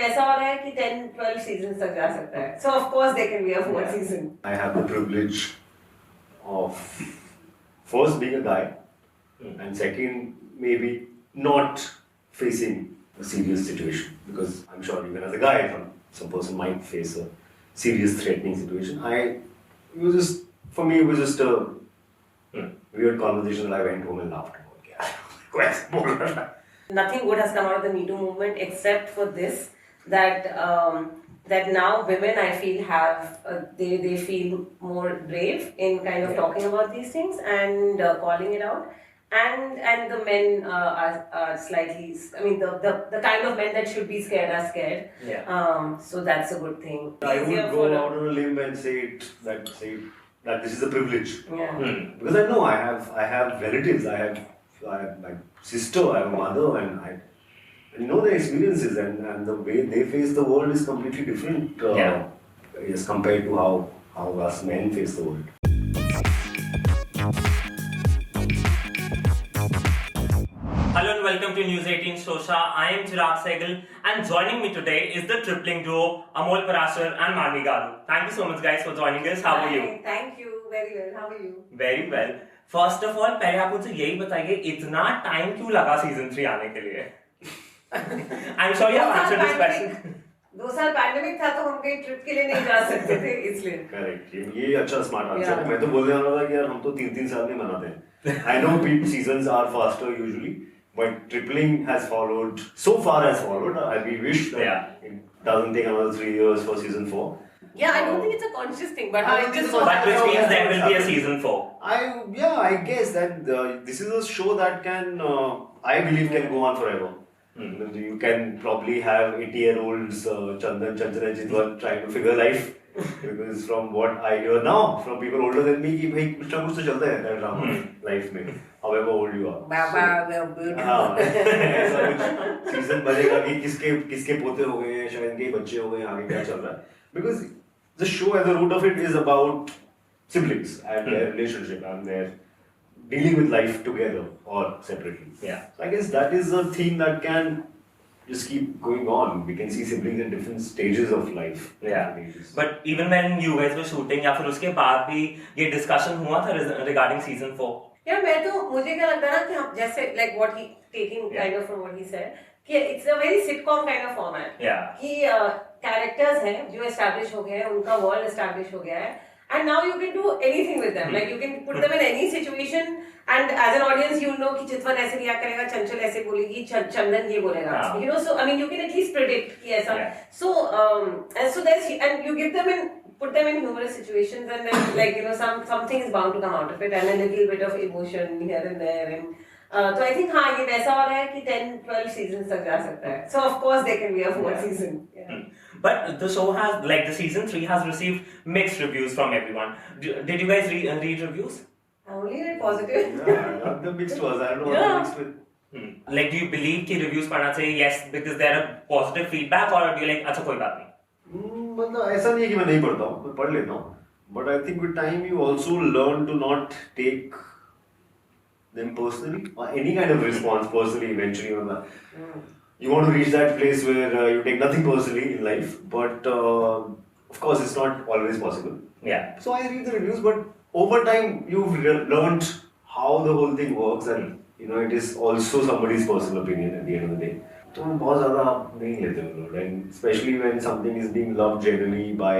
वैसा हो रहा है कि 10-12 seasons तक जा सकता है. So of course there can be a fourth season. I have the privilege of first being a guy and second maybe not facing a serious situation, because I'm sure even as a guy some person might face a serious threatening situation. For me it was just a weird conversation that I went home and laughed about. Nothing good has come out of the Me Too movement except for this, that that now women, I feel, have they feel more brave in kind of talking about these things and calling it out, and the men are slightly, I mean, the kind of men that should be scared are scared. So that's a good thing. I would go out on a limb and say that this is a privilege. Because I know I have relatives, I have my sister, I have a mother, and I know their experiences, and the way they face the world is completely different as compared to how us men face the world. Hello and welcome to News 18 Showsha. I am Chirag, Sehgal, and joining me today is the tripling duo Amol Parashar and Maanvi Gagroo. Thank you so much, guys, for joining us. How are you? Thank you. Very well. How are you? Very well. First of all, पहले आप मुझे यही बताइए, इतना time क्यों लगा season 3 आने के लिए? I'm sure you have answered this question. 2 साल पैंडेमिक था तो हम कहीं ट्रिप के लिए नहीं जा सकते थे, इसलिए. Correct. ये अच्छा स्मार्ट आंसर है. मैं तो बोलने वाला था कि यार हम तो 3-3 साल में मनाते हैं. I know seasons are faster usually, but tripling has followed. So far has followed. We wish that it doesn't take another 3 years for season 4. Yeah, I don't think it's a conscious thing, but But which means there will be a season 4. I guess that this is a show that I believe can go on forever. You can probably have 80-year-olds Chandan, Chanchana, Chitwan trying to figure life. Because from what I hear now from people older than me, कि भाई कुछ ना कुछ तो चलता है drama life में, however old you are. ऐसा कुछ सीजन बनेगा कि किसके पोते हो गए हैं, शायद के बच्चे हो गए, आगे क्या चल रहा है. Because the show at the root of it is about siblings and their relationship and their dealing with life together or separately. So I guess that is a theme that can just keep going on. We can see siblings in different stages of life. But even when you guys were shooting या फिर उसके बाद भी ये discussion हुआ था regarding season 4? Yeah, मुझे क्या लगता है ना कि हम जैसे like what he taking kind of from what he said, कि it's a very sitcom kind of format. कि characters हैं जो establish हो गए हैं, उनका world establish हो गया है, and now you can do anything with them. Like you can put them in any situation, and as an audience you know कि चितवन ऐसे रिएक्ट करेगा, चंचल ऐसे बोलेगी, चंदन ये बोलेगा. You know, so I mean you can at least predict कि ऐसा. So there's, and you give them put them in humorous situations, and then like you know something is bound to come out of it, and a little bit of emotion here and there, and so I think हाँ ये वैसा हो रहा है कि 10-12 seasons तक जा सकता है. So of course there can be a fourth season. But the show has, like, the season 3 has received mixed reviews from everyone. Did you guys read reviews? I only read positive. Yeah, the mixed was. I don't know what the mixed with. Like, do you believe कि reviews पढ़ना चाहिए? Yes, because there are positive feedback, or do you like अच्छा कोई बात नहीं? मतलब ऐसा नहीं है कि मैं नहीं पढ़ता हूँ, मैं पढ़ लेता हूँ. But I think with time you also learn to not take them personally or any kind of response personally eventually. You want to reach that place where you take nothing personally in life, but of course it's not always possible. So I read the reviews, but over time you've learned how the whole thing works, and you know it is also somebody's personal opinion at the end of the day. तो बहुत ज़्यादा नहीं लेते हो लोग, and especially when something is being loved generally by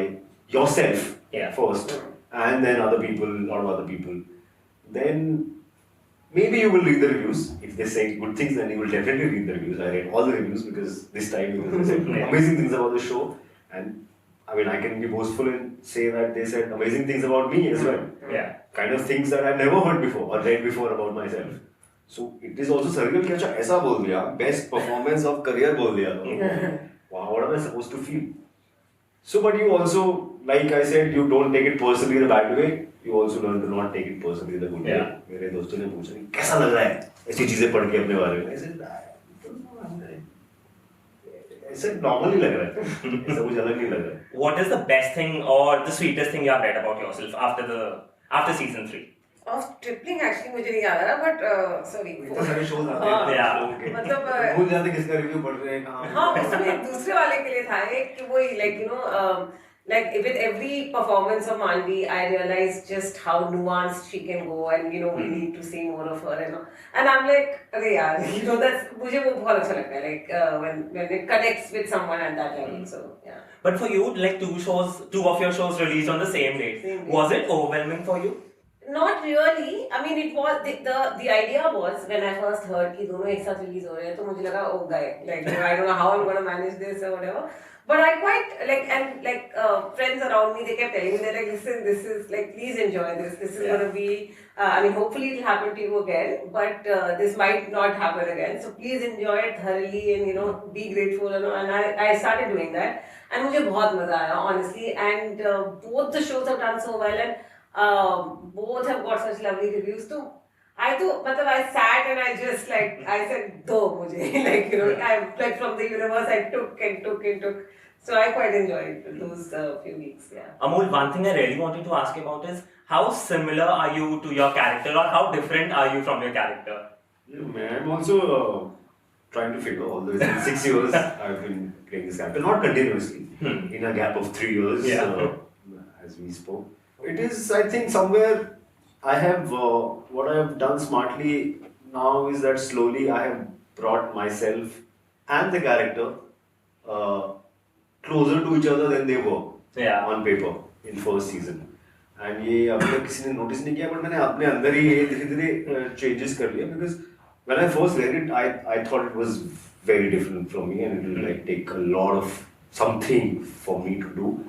yourself first, and then other people, a lot of other people, then maybe you will read the reviews. If they say good things, then you will definitely read the reviews. I read all the reviews because this time they said amazing things about the show, and I mean I can be boastful and say that they said amazing things about me as well. Kind of things that I've never heard before or read before about myself. So it is also surreal कि अच्छा ऐसा बोल दिया, best performance of career बोल दिया. Wow, what am I supposed to feel? So, but you also, like I said, you don't take it personally in a bad way. You also learn to not take it personally in a good way. मेरे दोस्तों ने पूछा कि कैसा लग रहा है ऐसी चीजें पढ़ के अपने बारे में. ऐसे नॉर्मल ही लग रहा है, ऐसा कुछ अलग नहीं लग रहा है. What is the best thing or the sweetest thing you have read about yourself after season 3? Of tripling actually मुझे नहीं याद आ रहा, but sorry. इतने सारे shows आते हैं लोगों के, मतलब भूल जाते किसका review पढ़ रहे हैं कहाँ. हाँ, उसमें दूसरे वाले के लिए था एक कि वही like you know like with every performance of Manvi, I realized just how nuanced she can go, and you know we need to see more of her, you know. And I'm like, अरे यार, you know that's मुझे वो बहुत अच्छा लगता है like when it connects with someone at that level, so yeah. But for you, like two of your shows released on the same day. Was it overwhelming for you? Not really. I mean, it was the idea was when I first heard कि दोनों एक साथ release हो रहे हैं, तो मुझे लगा oh guy, like you know, I don't know how I'm gonna manage this or whatever. But I quite like, and like friends around me, they kept telling me, they're like, listen, this is like, please enjoy this. This is gonna be. I mean, hopefully it'll happen to you again, but this might not happen again. So please enjoy it thoroughly and you know be grateful. And I started doing that, and मुझे बहुत मजा आया honestly. And both the shows have done so well, and both have got such lovely reviews too. I sat and I just like, I said, do mujhe. Like, you know, I like from the universe, I took and took and took. So I quite enjoyed those few weeks, yeah. Amol, one thing I really wanted to ask you about is how similar are you to your character, or how different are you from your character? Yeah, I'm also trying to figure all this. In 6 years, I've been playing this character, not continuously, in a gap of 3 years, as we spoke. It is, I think, somewhere I have, what I have done smartly now is that slowly I have brought myself and the character closer to each other than they were on paper in first season. And ये अभी तक किसी ने notice नहीं किया, but मैंने अपने अंदर ही ये धीरे-धीरे changes कर लिया, because when I first read it, I thought it was very different from me, and it will like take a lot of something for me to do.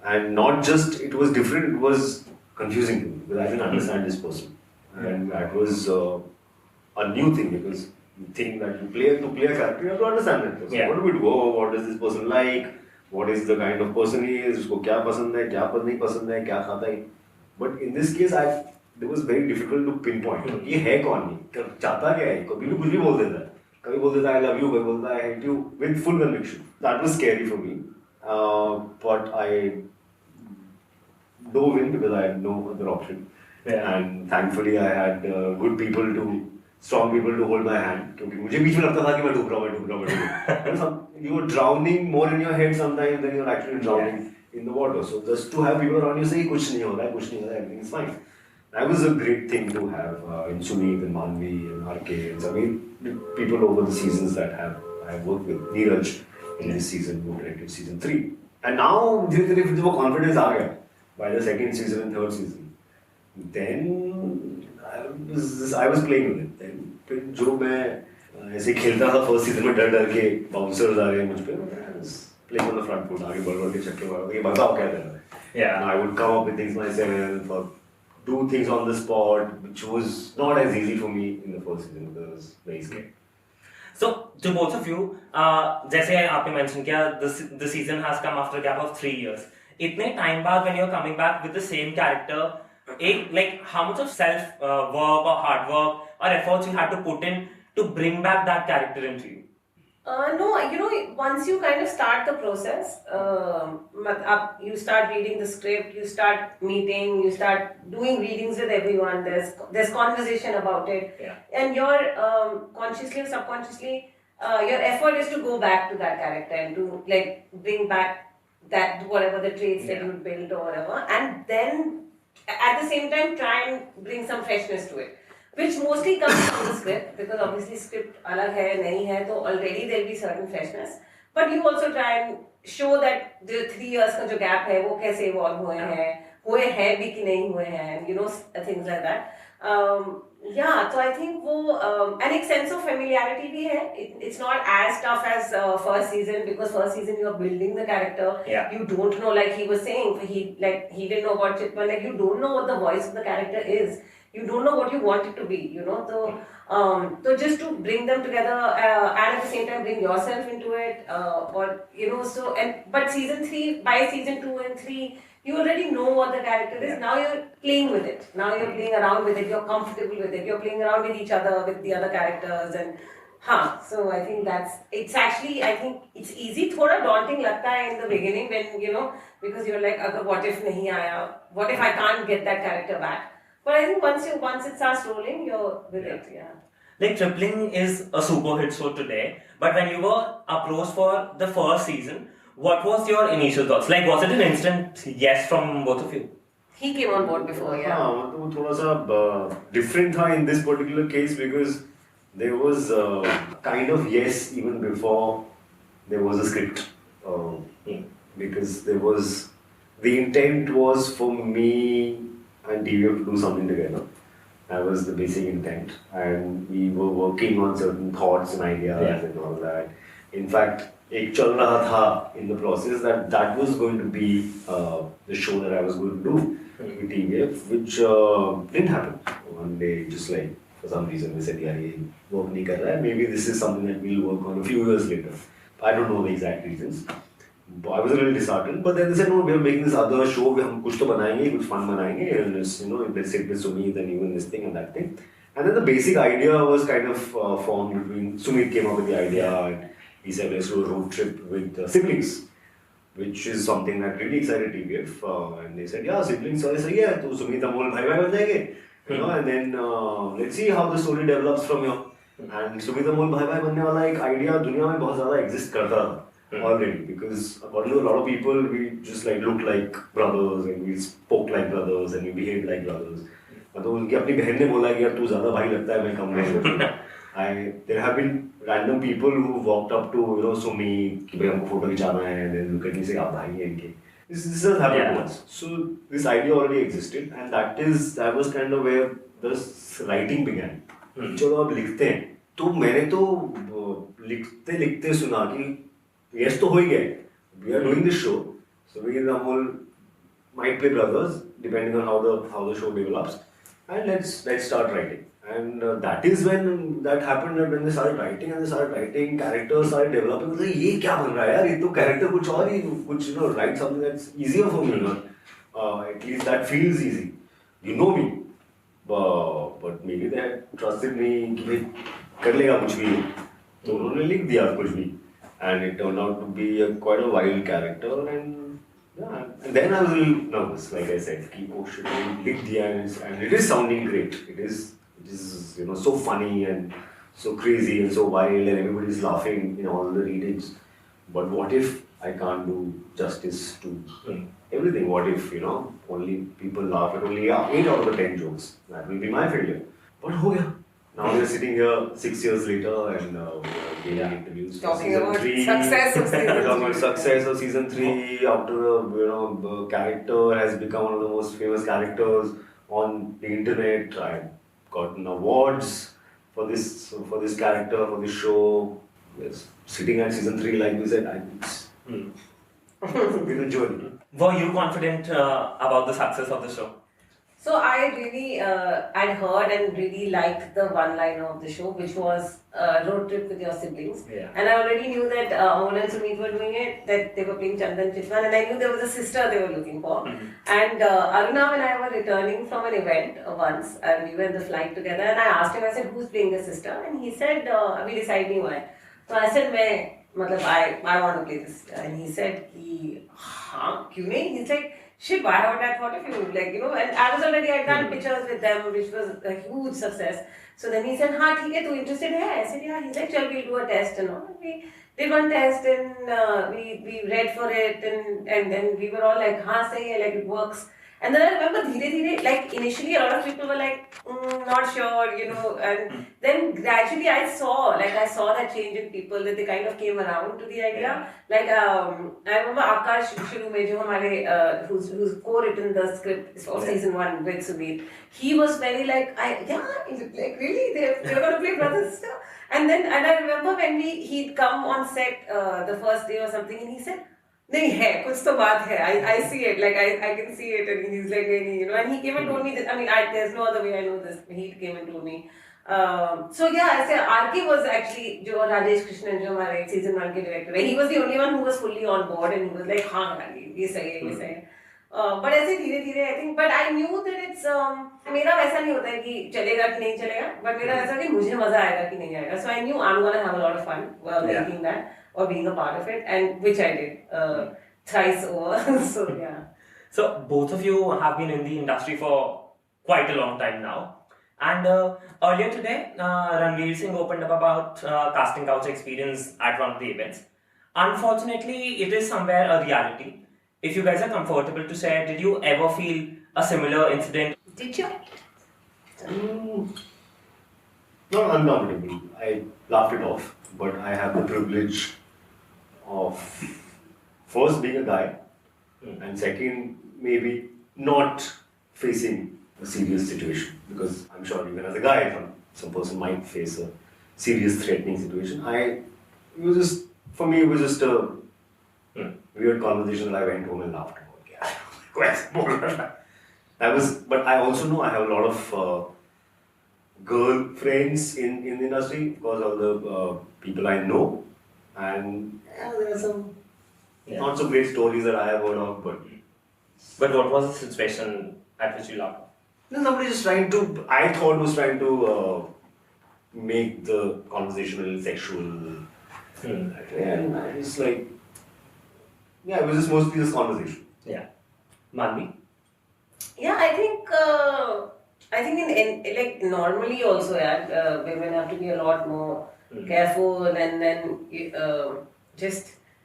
And not just it was different, it was confusing to me, because I didn't understand this person. And that was a new thing, because you think that to play a character, you have to understand that person. What do we do? Oh, what does this person like? What is the kind of person he is? उसको क्या पसंद है, क्या नहीं पसंद है, क्या खाता है? But in this case, it was very difficult to pinpoint. ये है कौन ये? चाहता क्या है? कभी भी कुछ भी बोल देता है. कभी बोल देता है I love you, कभी बोलता है I hate you with full conviction. That was scary for me. But I dove in because I had no other option. And thankfully I had strong people to hold my hand. क्योंकि मुझे बीच में लगता था कि मैं डूब रहा हूँ. You were drowning more in your head sometimes than you're actually drowning in the water. So just to have people around you say कुछ नहीं हो रहा है, everything is fine. That was a great thing to have in Suneet and Maanvi and RK and so many people over the seasons that I have worked with. Neeraj in this season who directed season 3. And now धीरे-धीरे फिर वो confidence आ गया by the second season and third season. Then I was playing with it. Then फिर जो मैं ऐसे खेलता था फर्स्ट सीजन में डर के बाउंसर्स आ रहे हैं मुझ पे, playing on the front foot, आगे बढ़ के चक्के मारो, ये बताओ क्या करना है. And I would come up with things myself or do things on the spot, which was not as easy for me in the first season because I was very scared. So to both of you, जैसे आपने mention किया, the season has come after a gap of 3 years. इतने time बाद when you're coming back with the same character, like how much of self work or hard work or efforts you had to put in to bring back that character into you? No, you know, once you kind of start the process, you start reading the script, you start meeting, you start doing readings with everyone. There's conversation about it, and your consciously or subconsciously, your effort is to go back to that character and to like bring back that whatever the traits that you built or whatever, and then at the same time try and bring some freshness to it. Which mostly comes from the script, because obviously script अलग है नहीं है, तो already there will be certain freshness. But you also try and show that the 3 years का जो gap है वो कैसे evolve हुए हैं भी कि नहीं हुए हैं, you know, things like that. So I think वो and एक sense of familiarity भी है. It's not as tough as first season, because first season you are building the character. You don't know, like he was saying, he didn't know about it, but like you don't know what the voice of the character is. You don't know what you want it to be, you know. So just to bring them together and at the same time bring yourself into it, or you know. So but by season 2 and 3, you already know what the character is. Now you're playing with it. Now you're playing around with it. You're comfortable with it. You're playing around with each other, with the other characters, and so I think it's actually, I think it's easy. थोड़ा daunting लगता है in the beginning when you know, because you're like, अगर what if नहीं आया, what if I can't get that character back. But I think once it starts rolling, you're with it. Yeah. Like Tripling is a super hit show today, but when you were approached for the first season, what was your initial thoughts? Like, was it an instant yes from both of you? He came on board before, yeah. हाँ, वो थोड़ा सा different था in this particular case because there was kind of yes even before there was a script. Because there was the intent was for me and TVF to do something together. That was the basic intent, and we were working on certain thoughts and ideas and all that. In fact, एक चल रहा था in the process that was going to be the show that I was going to do with TVF, which didn't happen. One day, just like for some reason, we said, "Yeah, ये work नहीं कर रहा है. Maybe this is something that we'll work on a few years later." I don't know the exact reasons. I was a little disheartened, but then they said, "No, we are making this other show. हम कुछ तो बनाएंगे, कुछ fun बनाएंगे, and let's sit with Sumit and even this thing and that thing." And then the basic idea was kind of formed between. Sumit came up with the idea, and he said, "Let's do a road trip with siblings," which is something that really excited TVF. And they said, "Yeah, siblings, so सही है, तो Sumit Amol भाई भाई बन जाएंगे, and then let's see how the story develops from here." And Sumit Amol भाई भाई बनने वाला एक idea दुनिया में बहुत ज़्यादा exist करता था. Already, because according to a lot of people, we just like looked like brothers and we spoke like brothers and we behaved like brothers. मतलब उनकी अपनी बहन ने बोला कि यार तू ज़्यादा भाई लगता है मैं कम नहीं. There have been random people who walked up to Sumi कि भाई हमको फोटो खिंचाना है and then look at me say आप भाई हैं इनके. This has happened once. So this idea already existed and that was kind of where the writing began. चलो अब लिखते हैं. तो मैंने तो लिखते लिखते सुना कि yes तो हो ही गया. We are doing this show, so we and Amol might play brothers depending on how the show develops, and let's start writing. And that is when that happened. That when they started writing, characters started developing. मतलब ये क्या बन रहा है यार? ये तो character कुछ और ही कुछ write something that's easier for me. At least that feels easy. You know me, but maybe they trusted me कि भाई कर लेगा कुछ भी. तो उन्होंने लिख दिया कुछ भी. And it turned out to be quite a wild character, and then I was a little nervous, like I said, oh shit, and it is sounding great. It is so funny and so crazy and so wild, and everybody's laughing in all the readings. But what if I can't do justice to everything? What if only people laugh at only 8 out of the 10 jokes? That will be my failure. But ho gaya. Now we're sitting here 6 years later and giving interviews. Talking about success of season 3. Talking about success of season 3 after the character has become one of the most famous characters on the internet. I've gotten awards for this character, for this show. Yes. Sitting at season 3, like we said, it's been a journey. Were you confident about the success of the show? So I really, I'd heard and really liked the one-liner of the show, which was road trip with your siblings. Yeah. And I already knew that Amol and Sumit were doing it, that they were playing Chandan Chitwan, and I knew there was a sister they were looking for. And Arunav and I were returning from an event once, and we were in the flight together, and I asked him, I said, who's playing the sister? And he said, we decide me why. So I said, I want to play this. And he said, हाँ, क्यों नहीं? He's like, shit, why haven't I thought of you? And I was already, I'd done pictures with them, which was a huge success. So then he said, हाँ ठीक है, तू interested है? I said, yeah. He's like, chal, we'll do a test and all. We did one test and we read for it and then we were all like, हाँ सही है, like it works. And then I remember धीरे-धीरे, like initially a lot of people were like, not sure, and then gradually I saw that change in people, that they kind of came around to the idea. Like I remember Akash Shuru mein jo hamare who's co-written the script for season 1 with Sumit. He was very like, really they're gonna play brother and sister. And I remember when he'd come on set the first day or something, and he said, नहीं है कुछ तो बात है. I see it, like I can see it, and he's like नहीं, and he came and told me this. I mean, there's no other way I know this. He came and told me. So yeah, I say RK was actually जो राजेश कृष्णन जो हमारे season 1 के director है. He was the only one who was fully on board, and he was like हाँ ये सही है. But ऐसे धीरे-धीरे I think, but I knew that it's मेरा वैसा नहीं होता है कि चलेगा कि नहीं चलेगा, but मेरा ऐसा कि मुझे मजा आएगा कि नहीं आएगा. So I knew I'm gonna have a lot of fun making that or being a part of it, and which I did thrice over. So yeah. So both of you have been in the industry for quite a long time now. And earlier today, Ranveer Singh opened up about casting couch experience at one of the events. Unfortunately, it is somewhere a reality. If you guys are comfortable to share, did you ever feel a similar incident? Did you? Not uncomfortable. I laughed it off, but I have the privilege of first being a guy, and second, maybe not facing a serious situation, because I'm sure even as a guy, some person might face a serious threatening situation. For me, it was just a weird conversation that I went home and laughed about. But I also know I have a lot of girl friends in the industry because of the people I know, and there are some not so great stories that I have heard of. But what was the situation at which you laughed? No, somebody just I thought was trying to make the conversation a little sexual. And I was like, it was just mostly this conversation. Yeah. Maanvi? Yeah, I think in like normally also, women have to be a lot more careful, and then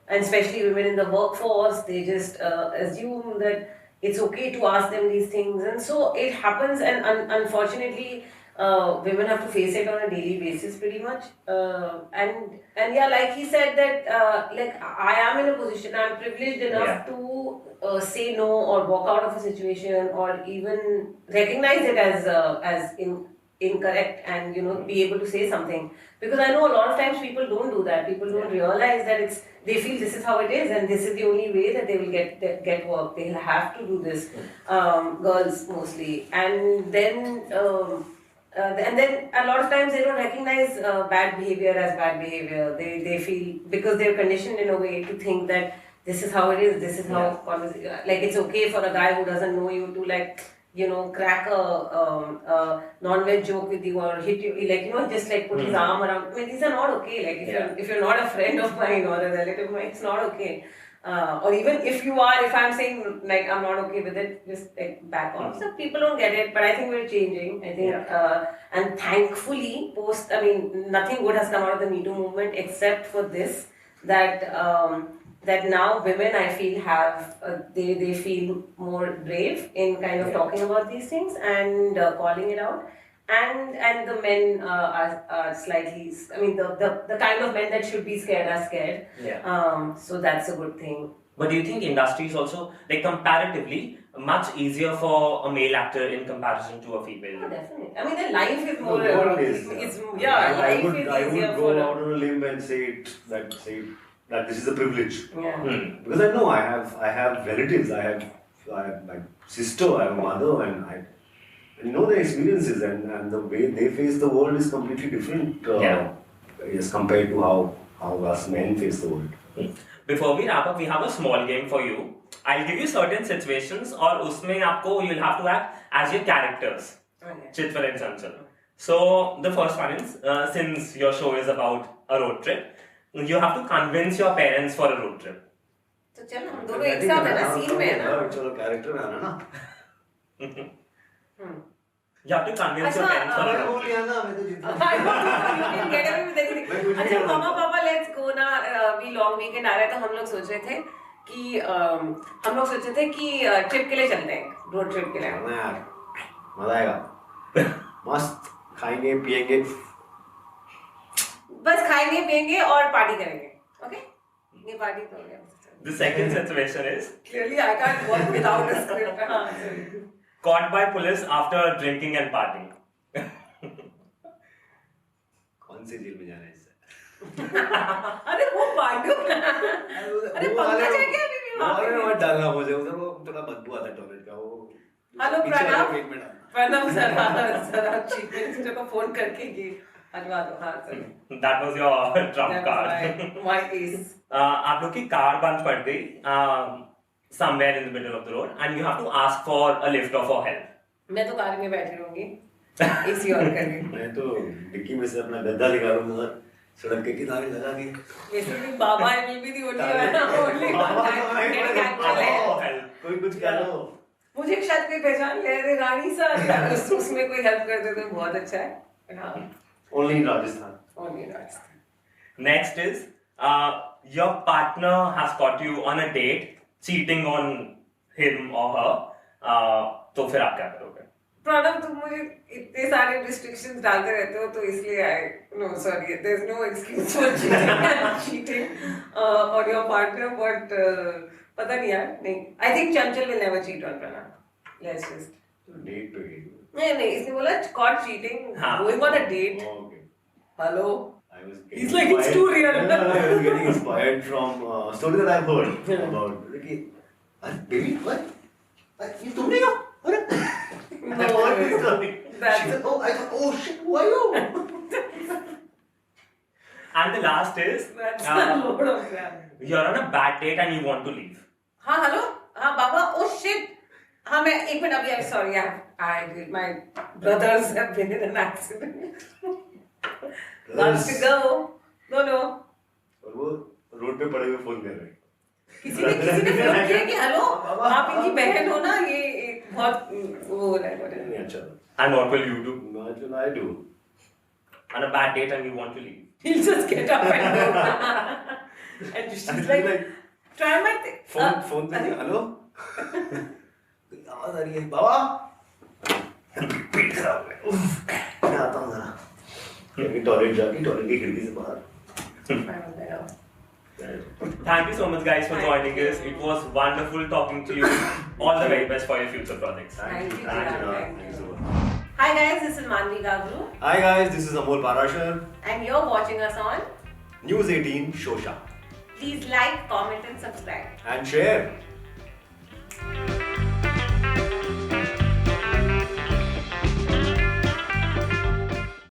and especially women in the workforce, they just assume that it's okay to ask them these things, and so it happens, and unfortunately, women have to face it on a daily basis pretty much, and yeah, like he said that like I am in a position, I'm privileged enough to say no or walk out of a situation or even recognize it as incorrect, and be able to say something, because I know a lot of times people don't do that. People don't realize that they feel this is how it is and this is the only way that they will get work. They'll have to do this, girls mostly, and then a lot of times they don't recognize bad behavior as bad behavior. They feel, because they're conditioned in a way to think that this is how it is, this is how like it's okay for a guy who doesn't know you to crack a non-veg joke with you or hit you, just put his arm around. I mean, these are not okay. If you're not a friend of mine or a relative of mine, it's not okay. Or even if I'm saying I'm not okay with it, just back off. So people don't get it, but I think we're changing. I think, and thankfully, nothing good has come out of the Me Too movement except for this, that now women, I feel, have they feel more brave in kind of talking about these things and calling it out, and the men are slightly, the kind of men that should be scared are scared. So that's a good thing. But do you think industry is also comparatively much easier for a male actor in comparison to a female? Oh, definitely. The life is more. I would go out on a limb and say that this is a privilege. Because I know I have relatives, I have my sister, I have a mother, and I know their experiences, and the way they face the world is completely different as compared to how us men face the world. Before we wrap up, we have a small game for you. I'll give you certain situations, or usme you'll have to act as your characters. Chitwal and Chanchal. So the first one is, since your show is about a road trip, you have to convince your parents for a road trip. So चलो हम दोनों एक साथ है ना, scene में है ना. चलो character में आना ना. You have to convince your parents for a road trip. बोल लिया ना, मैं तो जीत गया. Get away with anything. अच्छा मामा पापा let's go ना, अभी long weekend आ रहा है, तो हम लोग सोच रहे थे कि ट्रिप के लिए चलते हैं, रोड ट्रिप के लिए. यार मजा आएगा. मस्त खाएंगे पिएंगे. बस खाएंगे पिएंगे और पार्टी करेंगे. Okay? ये पार्टी तो हो गया. The second situation is, clearly I can't work without a script. Caught by police after drinking and partying. कौन से जेल में जाना है इससे? अरे वो पार्टी. अरे पंकज है क्या अभी भी वहाँ पे? अरे मत डालना मुझे, उधर वो थोड़ा बदबू आता है टॉयलेट का वो. Hello Pranav sir chief minister को फोन करके ये हटवा दो. हाँ sir. That was your trump card. My ace. आप लोग की कार बंद पड़ गई somewhere in the middle of the road and you have to ask for a lift or for help. मैं तो कार में बैठी रहूँगी. एसी ऑन करके. मैं तो डिक्की में से अपना गद्दा निकालूंगा, सड़क के किनारे लगा के. Basically Baba will be the only one. कोई कुछ कह लो. मुझे शायद कोई पहचान ले रहे रानी सा उसमें कोई हेल्प कर दे तो बहुत अच्छा है. हाँ. Only in Rajasthan. Only in Rajasthan. Next is your partner has caught you on a date cheating on him or her. तो फिर आप क्या करोगे? प्रणव तुम मुझे इतने सारे restrictions डालते रहते हो तो इसलिए no sorry there's no excuse for cheating on your partner but पता नहीं यार नहीं I think Chanchal will never cheat on Pranav. Let's just Date to date. नहीं इसने बोला caught cheating going on a date. Okay. Hello. I was He's like it's too real. I was getting inspired from a story that I've heard about. Okay, baby, what? You तुमने क्या? No, What is story? that's She said, oh, I thought, oh shit, who are you? And the last is that's a load of crap. you're on a bad date and you want to leave. हाँ hello हाँ बाबा oh shit हाँ मैं एक minute अभी I'm sorry I did my brothers have been in an accident. Lots to go. No. और वो road पे पड़े हुए फोन कर रहे हैं. किसी ने फोन किया कि हेलो आप इनकी बहन हो ना ये एक बहुत वो हो रहा है. नहीं अच्छा. And what will you do? What will I do? On a bad date and you want to leave. He'll just get up and go. And she's like try my thing. Phone पे hello. आवाज आ रही है बाबा. पीठ खराब है. मैं आता हूँ जरा. टॉयलेट जाके टॉयलेट की खिड़की से बाहर. Thank you so much guys for joining us. It was wonderful talking to you. All the very best for your future projects. Thank you. Thank you so much. Hi guys, this is Maanvi Gagroo. Hi guys, this is Amol Parashar. And you're watching us on. News 18 Showsha. Please like, comment and subscribe. And share.